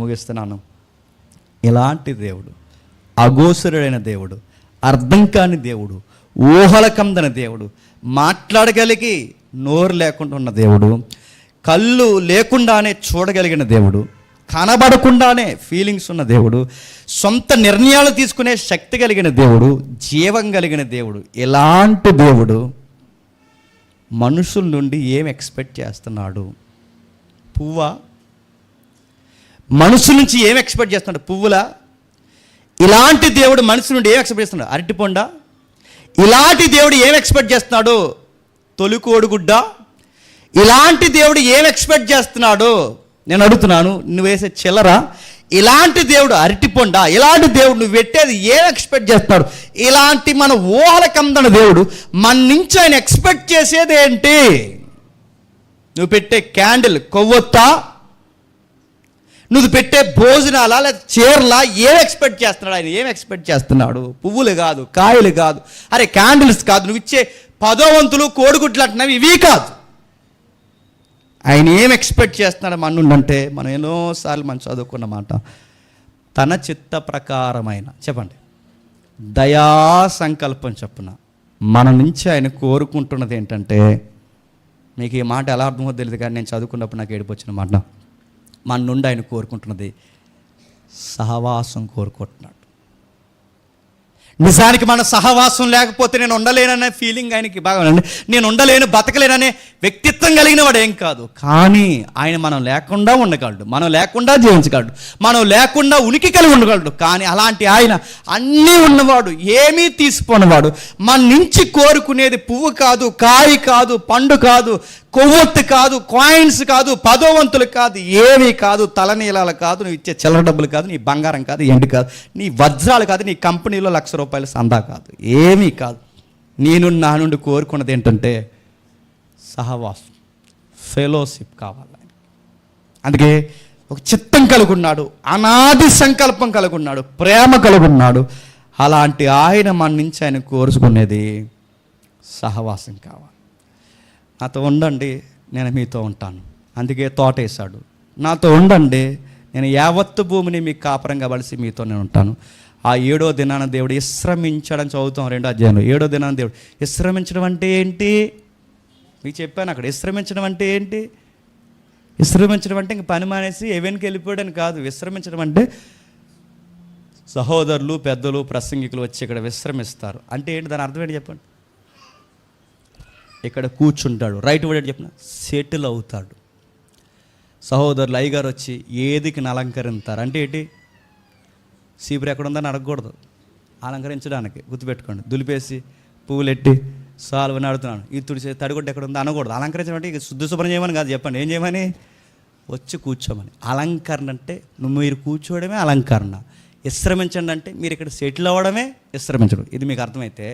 ముగిస్తున్నాను. ఇలాంటి దేవుడు, అగోచరుడైన దేవుడు, అర్థం కాని దేవుడు, ఊహలకందని దేవుడు, మాట్లాడగలిగి నోరు లేకుండా ఉన్న దేవుడు, కళ్ళు లేకుండానే చూడగలిగిన దేవుడు, కనబడకుండానే ఫీలింగ్స్ ఉన్న దేవుడు, సొంత నిర్ణయాలు తీసుకునే శక్తి కలిగిన దేవుడు, జీవం కలిగిన దేవుడు, ఇలాంటి దేవుడు మనుషుల నుండి ఏం ఎక్స్పెక్ట్ చేస్తున్నాడు? పువ్వా? మనుషుల నుంచి ఏం ఎక్స్పెక్ట్ చేస్తున్నాడు? పువ్వులా? ఇలాంటి దేవుడు మనుషుల నుండి ఏం ఎక్స్పెక్ట్ చేస్తున్నాడు? అరటిపొండా? ఇలాంటి దేవుడు ఏం ఎక్స్పెక్ట్ చేస్తున్నాడు? తొలి కోడిగుడ్డ? ఇలాంటి దేవుడు ఏం ఎక్స్పెక్ట్ చేస్తున్నాడు? నేను అడుగుతున్నాను, నువ్వు వేసే చిల్లరా? ఇలాంటి దేవుడు అరటిపొండా? ఇలాంటి దేవుడు నువ్వు పెట్టేది ఏం ఎక్స్పెక్ట్ చేస్తాడు? ఇలాంటి మన ఊహలకు అందని దేవుడు మన నుంచి ఆయన ఎక్స్పెక్ట్ చేసేది ఏంటి? నువ్వు పెట్టే క్యాండిల్ కొవ్వొత్తా? నువ్వు పెట్టే భోజనాలా లేదా చీరలా? ఏం ఎక్స్పెక్ట్ చేస్తున్నాడు ఆయన? ఏం ఎక్స్పెక్ట్ చేస్తున్నాడు? పువ్వులు కాదు, కాయలు కాదు, అరే క్యాండిల్స్ కాదు, నువ్వు ఇచ్చే 10 వంతులు కోడిగుడ్లు అంటున్నావు, ఇవి కాదు. ఆయన ఏం ఎక్స్పెక్ట్ చేస్తున్నాడు మన నుండి అంటే, మనం ఎన్నోసార్లు మనం చదువుకున్న మాట, తన చిత్త ప్రకారమైన, చెప్పండి, దయా సంకల్పం చొప్పున మన నుంచి ఆయన కోరుకుంటున్నది ఏంటంటే, మీకు ఈ మాట ఎలా అర్థమవుతుందో తెలియదు కానీ నేను చదువుకున్నప్పుడు నాకు ఏడుపు వచ్చిన మాట, మన నుండి ఆయన కోరుకుంటున్నది సహవాసం కోరుకుంటున్నాడు. నిజానికి మన సహవాసం లేకపోతే నేను ఉండలేననే ఫీలింగ్ ఆయనకి బాగా, నేను ఉండలేను, బతకలేననే వ్యక్తిత్వం కలిగిన వాడు ఏం కాదు. కానీ ఆయన మనం లేకుండా ఉండగలడు, మనం లేకుండా జీవించగలడు, మనం లేకుండా ఉనికి కలిగి ఉండగలడు. కానీ అలాంటి ఆయన అన్నీ ఉన్నవాడు, ఏమీ తీసిపోనివాడు. మన నుంచి కోరుకునేది పువ్వు కాదు, కాయ కాదు, పండు కాదు, కొవ్వొత్తు కాదు, కాయిన్స్ కాదు, 10 వంతులు కాదు, ఏమీ కాదు, తలనీలాలు కాదు, నువ్వు ఇచ్చే చిల్లర డబ్బులు కాదు, నీ బంగారం కాదు, ఎండు కాదు, నీ వజ్రాలు కాదు, నీ కంపెనీలో ₹1,00,000 సందా కాదు, ఏమీ కాదు. నేను నా నుండి కోరుకున్నది ఏంటంటే సహవాసం, ఫెలోషిప్ కావాలి. అందుకే ఒక చిత్తం కలుగున్నాడు, అనాది సంకల్పం కలుగున్నాడు, ప్రేమ కలుగున్నాడు. అలాంటి ఆయన మన నుంచి ఆయన కోరుకునేది సహవాసం కావాలి. నాతో ఉండండి, నేను మీతో ఉంటాను. అందుకే తోట వేశాడు, నాతో ఉండండి, నేను యావత్తు భూమిని మీకు కాపరంగా వలసి మీతో నేను ఉంటాను. ఆ 7వ దినాన దేవుడు విశ్రమించడం చదువుతాం 2వ అధ్యాయంలో. 7వ దినాన దేవుడు విశ్రమించడం అంటే ఏంటి మీకు చెప్పాను అక్కడ. విశ్రమించడం అంటే ఏంటి? విశ్రమించడం అంటే ఇంక పని మానేసి ఎవెన్కి వెళ్ళిపోయాడని కాదు. విశ్రమించడం అంటే సహోదరులు, పెద్దలు, ప్రసంగికులు వచ్చి ఇక్కడ విశ్రమిస్తారు అంటే ఏంటి? దాని అర్థం ఏంటి చెప్పండి. ఇక్కడ కూర్చుంటాడు, రైట్ వర్డ్ చెప్పిన సెటిల్ అవుతాడు. సహోదరులు అయ్యగారు వచ్చి ఏదికి అలంకరిస్తారు అంటే ఏంటి? సీపురు ఎక్కడ ఉందని అడగకూడదు, అలంకరించడానికి. గుర్తుపెట్టుకోండి. దులిపేసి పువ్వులెట్టి సాల్వని ఆడుతున్నాను, ఈ తుడిచే తడిగొడ్డు ఎక్కడ ఉందో అనకూడదు. అలంకరించడం అంటే శుద్ధ శుభ్రం చేయమని కాదు, చెప్పండి ఏం చేయమని? వచ్చి కూర్చోమని. అలంకరణ అంటే మీరు కూర్చోవడమే అలంకరణ. విశ్రమించండి అంటే మీరు ఇక్కడ సెటిల్ అవ్వడమే విశ్రమించడం. ఇది మీకు అర్థమైతే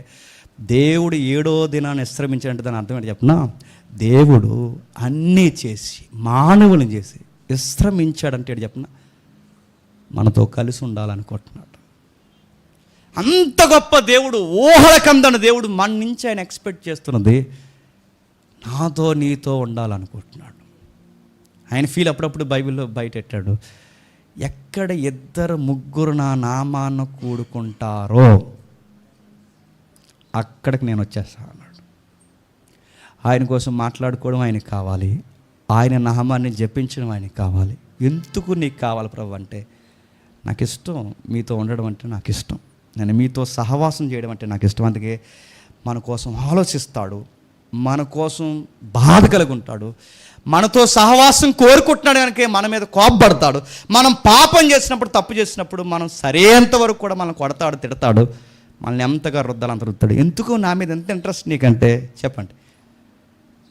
దేవుడు 7వ దినాన్ని విశ్రమించాడంటే దాని అర్థం ఏంటి చెప్పనా? దేవుడు అన్నీ చేసి మానవులను చేసి విశ్రమించాడంటే చెప్పనా? మనతో కలిసి ఉండాలనుకుంటున్నాడు. అంత గొప్ప దేవుడు, ఊహలకందని దేవుడు మన నుంచి ఆయన ఎక్స్పెక్ట్ చేస్తున్నది నాతో నీతో ఉండాలనుకుంటున్నాడు. ఆయన ఫీల్ అప్పుడప్పుడు బైబిల్లో బయటెట్టాడు, ఎక్కడ 2 3 నా నామాన్ని కూడుకుంటారో అక్కడికి నేను వచ్చేస్తాను అన్నాడు. ఆయన కోసం మాట్లాడుకోవడం ఆయనకి కావాలి, ఆయన నామాన్ని జపించడం ఆయనకి కావాలి. ఎందుకు నీకు కావాలి ప్రభు అంటే, నాకు ఇష్టం మీతో ఉండడం అంటే నాకు ఇష్టం, నేను మీతో సహవాసం చేయడం అంటే నాకు ఇష్టం. అందుకే మన కోసం ఆలోచిస్తాడు, మన కోసం బాధ కలిగి ఉంటాడు, మనతో సహవాసం కోరుకుంటున్నాడు కనుక మన మీద కోపపడతాడు. మనం పాపం చేసినప్పుడు, తప్పు చేసినప్పుడు మనం సరేంత వరకు కూడా మనం కొడతాడు, తిడతాడు, మనల్ని ఎంతగా రుద్దాలి అంత రుద్దాడు. ఎందుకు నా మీద ఎంత ఇంట్రెస్ట్ నీకంటే చెప్పండి,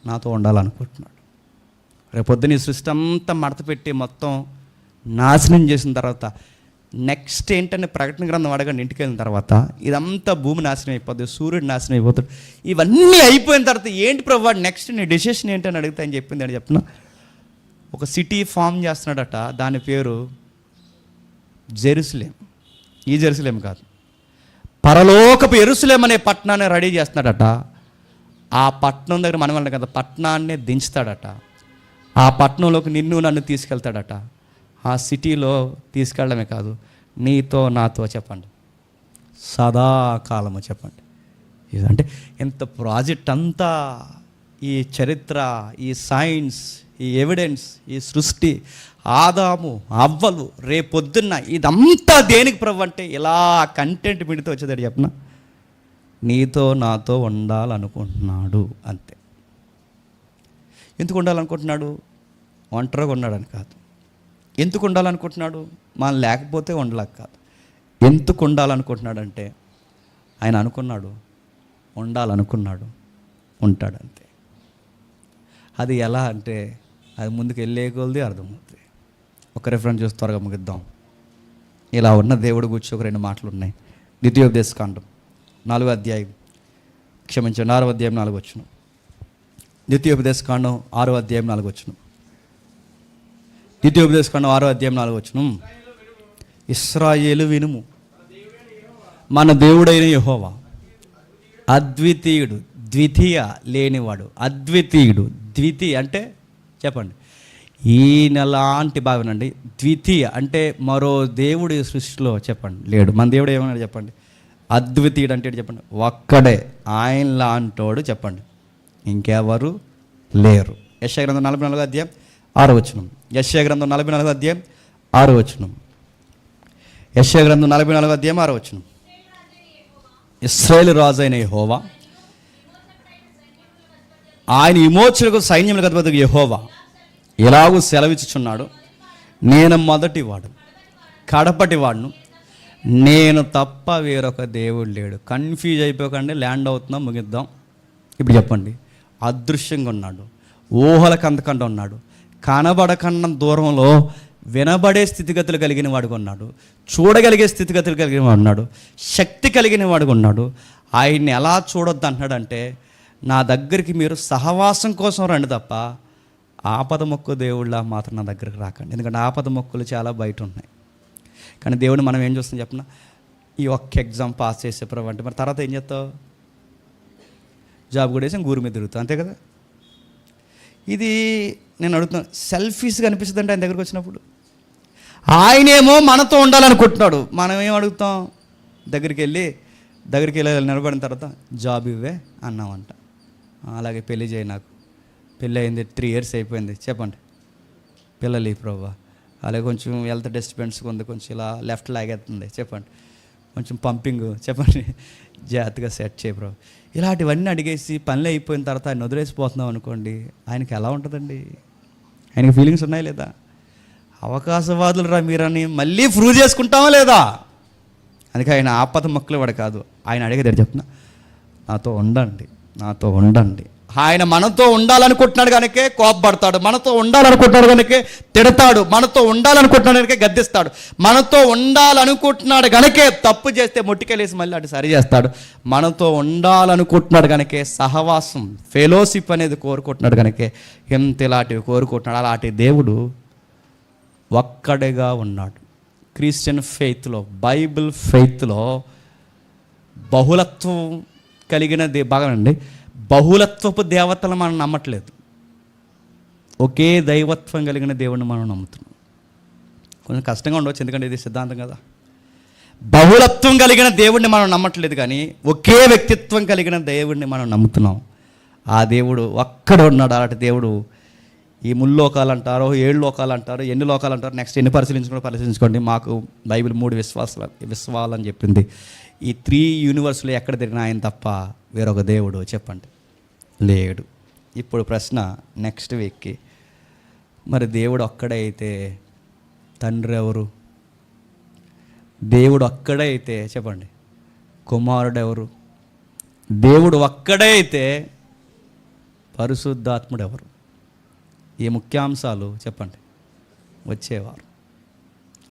నాతో ఉండాలనుకుంటున్నాడు. రేపొద్దున ఈ సృష్టి అంతా మడత పెట్టి మొత్తం నాశనం చేసిన తర్వాత నెక్స్ట్ ఏంటంటే ప్రకటన గ్రంథం అడగండి. ఇంటికి వెళ్ళిన తర్వాత ఇదంతా భూమి నాశనం అయిపోతుంది, సూర్యుడు నాశనం అయిపోతాడు. ఇవన్నీ అయిపోయిన తర్వాత ఏంటి ప్రభు నెక్స్ట్ నీ డెసిషన్ ఏంటని అడిగితే అని చెప్పింది అని చెప్తున్నా. ఒక సిటీ ఫామ్ చేస్తున్నాడట, దాని పేరు జెరూసలేం. ఈ జెరూసలేం కాదు, పరలోకపు యెరూషలేం అనే పట్టణాన్ని రెడీ చేస్తున్నాడట. ఆ పట్టణం దగ్గర మనం వెళ్ళం కదా, పట్టణాన్ని దించుతాడట. ఆ పట్టణంలోకి నిన్ను నన్ను తీసుకెళ్తాడట. ఆ సిటీలో తీసుకెళ్ళడమే కాదు, నీతో నాతో చెప్పండి సదాకాలము చెప్పండి. అంటే ఎంత ప్రాజెక్ట్ అంతా, ఈ చరిత్ర, ఈ సైన్స్, ఈ ఎవిడెన్స్, ఈ సృష్టి, ఆదాము అవ్వలు, రేపొద్దున్న ఇదంతా దేనికి ప్రభు అంటే ఇలా కంటెంట్ మీడితో వచ్చేదాడు చెప్పన, నీతో నాతో ఉండాలనుకుంటున్నాడు అంతే. ఎందుకు ఉండాలనుకుంటున్నాడు? ఒంటరిగా ఉన్నాడని కాదు. ఎందుకు ఉండాలనుకుంటున్నాడు? మనం లేకపోతే ఉండలేక కాదు. ఎందుకు ఉండాలనుకుంటున్నాడంటే ఆయన అనుకున్నాడు, ఉండాలనుకున్నాడు, ఉంటాడంతే. అది ఎలా అంటే అది ముందుకు వెళ్ళే కొలది అర్థమవుతుంది. ఒక రిఫరెన్స్ చూసి త్వరగా ముగిద్దాం. ఇలా ఉన్న దేవుడు గురించి ఒక 2 మాటలు ఉన్నాయి. ద్వితీయోపదేశకాండం 4వ అధ్యాయం, క్షమించండి 6వ అధ్యాయం 4వ వచనం. ద్వితీయోపదేశకాండం 6వ అధ్యాయం 4వ వచనం. ద్వితీయోపదేశకాండం 6వ అధ్యాయం 4వ వచనం. ఇశ్రాయేలు వినుము, మన దేవుడైన యెహోవా అద్వితీయుడు, ద్వితీయ లేనివాడు, అద్వితీయుడు. ద్వితీయ అంటే చెప్పండి, ఈయనలాంటి భావనండి. ద్వితీయ అంటే మరో దేవుడు ఈ సృష్టిలో చెప్పండి లేడు. మన దేవుడు ఏమన్నాడు చెప్పండి? అద్వితీయుడు అంటే చెప్పండి, ఒక్కడే, ఆయన లాంటోడు చెప్పండి, ఇంకెవరు లేరు. యెషయా గ్రంథం 44వ అధ్యాయం 6వ వచనం. యెషయా గ్రంథం 44వ అధ్యాయం 6వ వచనం. యెషయా గ్రంథం 44వ అధ్యాయం 6వ వచనం. ఇశ్రాయేలు రాజు అయిన యెహోవా, ఆయన విమోచనకు సైన్యములకు అధిపతి యెహోవా ఎలాగూ సెలవిచ్చుచున్నాడు, నేను మొదటివాడు, కడపటివాడును, నేను తప్ప వేరొక దేవుడు లేడు. కన్ఫ్యూజ్ అయిపోకండి, ల్యాండ్ అవుతున్నాం, ముగిద్దాం. ఇప్పుడు చెప్పండి, అదృశ్యంగా ఉన్నాడు, ఊహలకు అంతకుండా ఉన్నాడు, కనబడకన్నా దూరంలో వినబడే స్థితిగతులు కలిగిన వాడుగా ఉన్నాడు, చూడగలిగే స్థితిగతులు కలిగిన వాడు ఉన్నాడు, శక్తి కలిగిన వాడుగా ఉన్నాడు. ఆయన్ని ఎలా చూడొద్దు అంటున్నాడంటే, నా దగ్గరికి మీరు సహవాసం కోసం రండి తప్ప ఆపద మొక్కు దేవుళ్ళ మాత్రం నా దగ్గరికి రాకండి. ఎందుకంటే ఆపద మొక్కులు చాలా బయట ఉన్నాయి. కానీ దేవుడు మనం ఏం చూస్తాం చెప్పిన, ఈ ఒక్క ఎగ్జామ్ పాస్ చేసే ప్రభు అంటే మరి తర్వాత ఏం చేస్తావు? జాబ్ కూడా వేసి గూరు మీద తిరుగుతావు, అంతే కదా. ఇది నేను అడుగుతున్నాను, సెల్ఫీస్గా అనిపిస్తుంది అంటే ఆయన దగ్గరికి వచ్చినప్పుడు. ఆయనేమో మనతో ఉండాలనుకుంటున్నాడు, మనం ఏం అడుగుతాం? దగ్గరికి వెళ్ళి నిలబడిన తర్వాత జాబ్ ఇవ్వే అన్నామంట. అలాగే పెళ్లి చేయి, నాకు పెళ్ళి అయింది 3 years అయిపోయింది చెప్పండి, పిల్లలు ఈ ప్రభా, అలాగే కొంచెం హెల్త్ డిస్టర్బెన్స్ ఉంది, కొంచెం ఇలా లెఫ్ట్ లాగేస్తుంది చెప్పండి, కొంచెం పంపింగ్ చెప్పండి, జాగ్రత్తగా సెట్ చేయ ప్రభు. ఇలాంటివన్నీ అడిగేసి పనులు అయిపోయిన తర్వాత ఆయన వదిలేసిపోతున్నాం అనుకోండి, ఆయనకి ఎలా ఉంటుందండి? ఆయనకి ఫీలింగ్స్ ఉన్నాయి లేదా? అవకాశవాదులు రా మీరని మళ్ళీ ప్రూవ్ చేసుకుంటామా లేదా? అందుకే ఆయన ఆపద మొక్కలు వాడు కాదు. ఆయన అడిగేది చెప్తున్నా, నాతో ఉండండి. ఆయన మనతో ఉండాలనుకుంటున్నాడు కనుకే కోపపడతాడు, మనతో ఉండాలనుకుంటున్నాడు కనుకే తిడతాడు, మనతో ఉండాలనుకుంటున్నాడు కనుకే గద్దిస్తాడు, మనతో ఉండాలనుకుంటున్నాడు కనుకే తప్పు చేస్తే ముట్టికెళ్ళేసి మళ్ళీ అటు సరి చేస్తాడు, మనతో ఉండాలనుకుంటున్నాడు కనుకే సహవాసం, ఫెలోషిప్ అనేది కోరుకుంటున్నాడు కనుకే ఎంత ఇలాంటివి కోరుకుంటున్నాడు. అలాంటి దేవుడు ఒక్కడిగా ఉన్నాడు. క్రిస్టియన్ ఫెయిత్లో, బైబిల్ ఫెయిత్లో బహుళత్వం కలిగిన బాగానండి, బహుళత్వపు దేవతలు మనం నమ్మట్లేదు, ఒకే దైవత్వం కలిగిన దేవుడిని మనం నమ్ముతున్నాం. కొంచెం కష్టంగా ఉండవచ్చు, ఎందుకంటే ఇది సిద్ధాంతం కదా. బహుళత్వం కలిగిన దేవుడిని మనం నమ్మట్లేదు, కానీ ఒకే వ్యక్తిత్వం కలిగిన దేవుడిని మనం నమ్ముతున్నాం. ఆ దేవుడు ఒక్కడే ఉన్నాడు. అలాంటి దేవుడు ఈ 3 లోకాలు అంటారో 7 లోకాలు అంటారు, ఎన్ని లోకాలు అంటారు, నెక్స్ట్ ఎన్ని పరిశీలించుకోండి. మాకు బైబిల్ 3 విశ్వాలని చెప్పింది. ఈ 3 యూనివర్స్లో ఎక్కడ తిరిగినా ఆయన తప్ప వేరొక దేవుడు చెప్పండి లేడు. ఇప్పుడు ప్రశ్న నెక్స్ట్ వీక్కి, మరి దేవుడు ఒక్కడే అయితే తండ్రి ఎవరు? దేవుడు ఒక్కడే అయితే చెప్పండి కుమారుడు ఎవరు? దేవుడు ఒక్కడే అయితే పరిశుద్ధాత్ముడు ఎవరు? ఈ ముఖ్యాంశాలు చెప్పండి వచ్చేవారు.